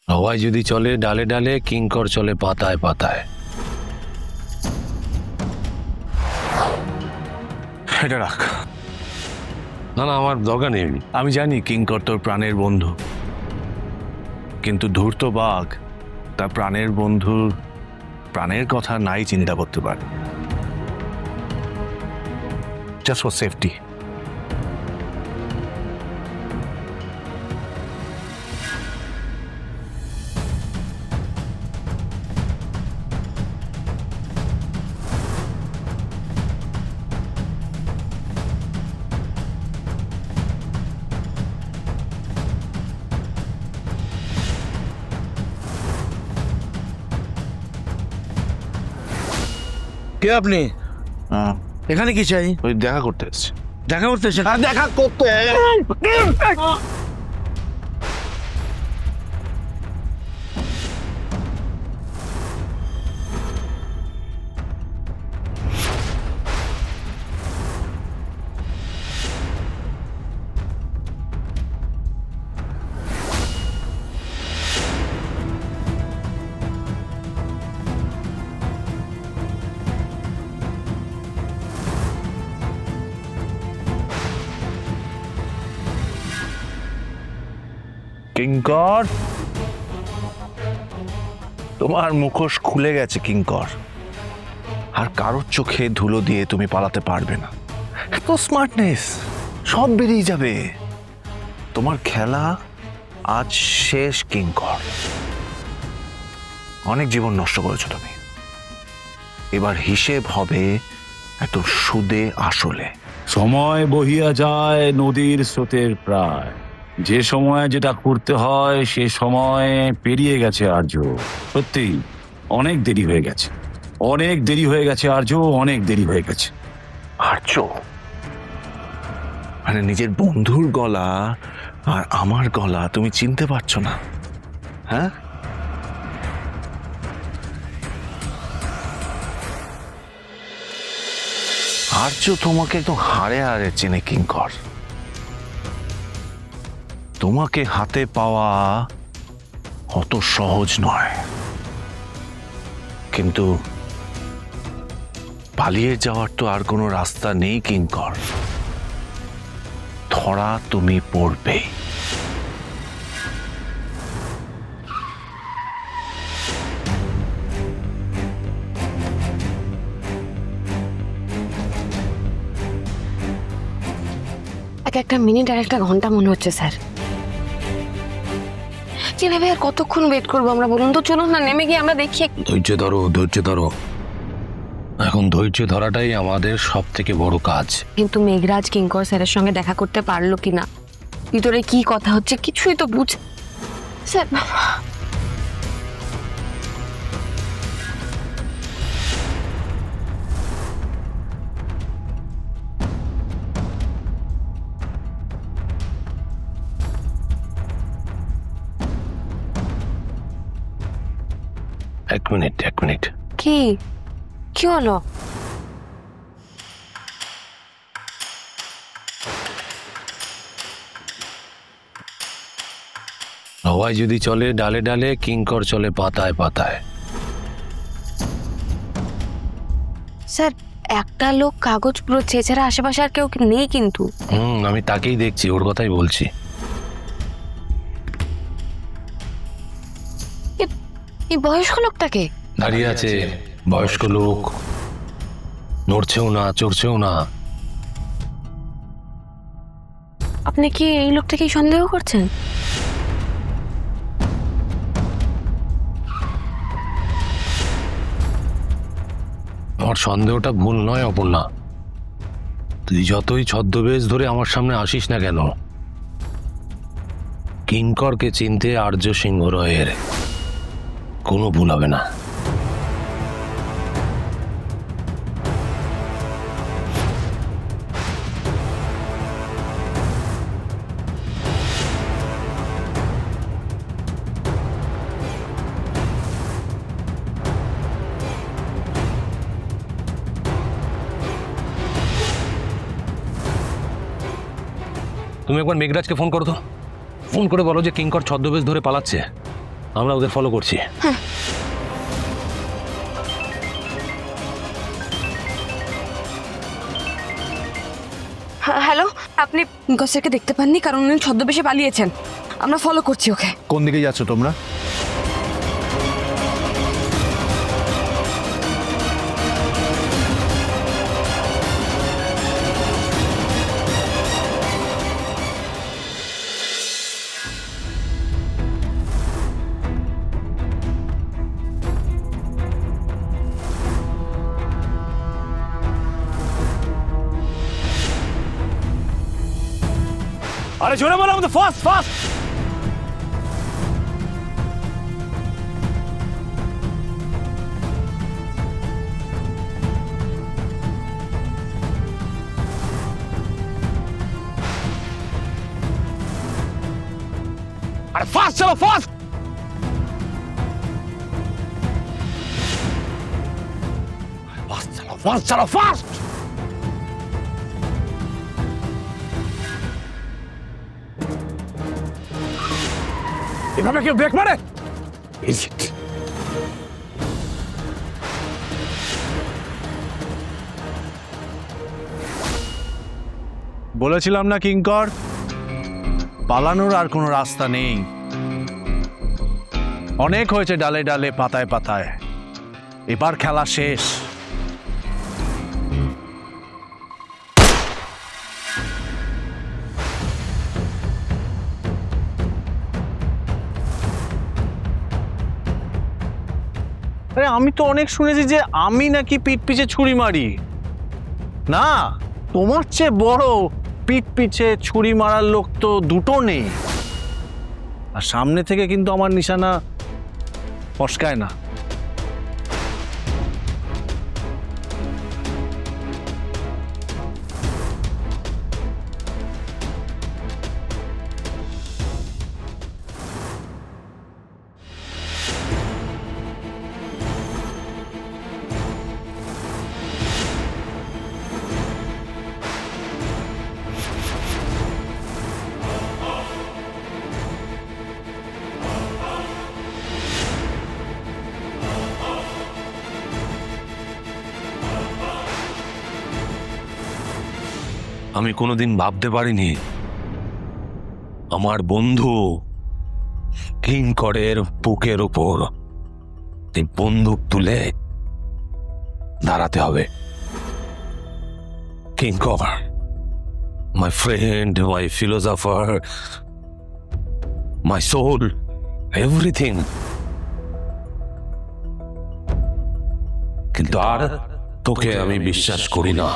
হাওয়ায় যদি চলে ডালে ডালে, কিঙ্কর চলে পাতায় পাতায়। এটা রাখ। না না, আমার দরকার নেই। আমি জানি কিঙ্কর তোর প্রাণের বন্ধু, কিন্তু ধূর্ত বাঘ তার প্রাণের বন্ধুর প্রাণের কথা নাই চিন্তা করতে পারে। Just for safety. কে আপনি? এখানে কি চাই? ওই দেখা করতে এসছি। দেখা করতে এসেছেন? আর দেখা করতে কিঙ্কর, তোমার মুখোশ খুলে গেছে কিঙ্কর। আর কারোর চোখে ধুলো দিয়ে তুমি পালাতে পারবে না। এত স্মার্টনেস সব বেরিয়ে যাবে। তোমার খেলা আজ শেষ কিঙ্কর। অনেক জীবন নষ্ট করেছো তুমি। এবার হিসেব হবে এত সুদে আসলে। সময় বহিয়া যায় নদীর স্রোতের প্রায়, যে সময় যেটা করতে হয় সে সময় পেরিয়ে গেছে আর্য। সত্যি অনেক দেরি হয়ে গেছে, অনেক দেরি হয়ে গেছে আর্য, অনেক দেরি হয়ে গেছে। আর্য মানে নিজের বন্ধুর গলা আর আমার গলা তুমি চিনতে পারছো না? হ্যাঁ, আর্য তোমাকে একদম হাড়ে হাড়ে চেনে কিঙ্কর। তোমাকে হাতে পাওয়া অত সহজ নয়, কিন্তু পালিয়ে যাওয়ার তো আর কোনো রাস্তা নেই কিঙ্কর। ধরা তুমি পড়বে। এক একটা মিনিট আর একটা ঘন্টা মনে হচ্ছে স্যার। যেভাবে আর কতক্ষণ ওয়েট করবো আমরা, বলুন তো? চলুন না, নেমে গিয়ে আমরা দেখি। ধৈর্য ধরো, ধৈর্য ধরো। এখন ধৈর্য ধরাটাই আমাদের সব থেকে বড় কাজ। কিন্তু মেঘরাজ কিঙ্কর স্যারের সঙ্গে দেখা করতে পারলো কিনা, ভিতরে কি কথা হচ্ছে কিছুই তো বুঝ স্যার। এক মিনিট, এক মিনিট। কি কি হলো? হাওয়ায় যদি চলে ডালে ডালে, কিঙ্কর চলে পাতায় পাতায়। স্যার, একটা লোক কাগজ পুরোচ্ছে, এছাড়া আশেপাশে আর কেউ নেই কিন্তু। আমি তাকেই দেখছি, ওর কথাই বলছি। এই বয়স্ক লোকটাকে দাঁড়িয়ে আছে, বয়স্ক লোক, নড়ছেও না, চড়ছেও না। আপনি কি এই লোকটাকেই সন্দেহ করছেন? আমার সন্দেহটা ভুল নয় অপর্ণা। তুই যতই ছদ্মবেশ ধরে আমার সামনে আসিস না কেন, কিঙ্করকে চিনতে আর্য সিংহ রায়ের কোনো ভুল হবে না। তুমি একবার মেঘরাজকে ফোন করো তো, ফোন করে বলো যে কিঙ্কর ছদ্মবেশ ধরে পালাচ্ছে। আমরা ওদের ফলো করছি। হ্যালো, আপনি কিঙ্কর স্যারকে দেখতে পাননি? কারণ উনি ছদ্মবেশে পালিয়েছেন। আমরা ফলো করছি ওকে। কোন দিকে যাচ্ছ তোমরা? আরে জোরে বলো আমাদের, ফাস্ট ফাস্ট। আরে ফাস্ট চলো, ফাস্ট। ফাস্ট চলো, ফাস্ট চলো, ফাস্ট। এভাবে কেউ ব্রেক মারে? বলেছিলাম না কিঙ্কর, পালানোর আর কোনো রাস্তা নেই। অনেক হয়েছে ডালে ডালে পাতায় পাতায়, এবার খেলা শেষ। আরে আমি তো অনেক শুনেছি যে আমি নাকি পিঠ পিছে ছুরি মারি। না, তোমার চেয়ে বড় পিঠ পিছে ছুরি মারার লোক তো দুটো নেই। আর সামনে থেকে কিন্তু আমার নিশানা ফসকায় না। আমি কোনোদিন ভাবতে পারিনি আমার বন্ধু কিঙ্করের বুকের উপর এই বন্দুক তুলে দাঁড়াতে হবে। Kinkar, my friend, my philosopher, my soul, everything. কিন্তু আর তোকে আমি বিশ্বাস করি না।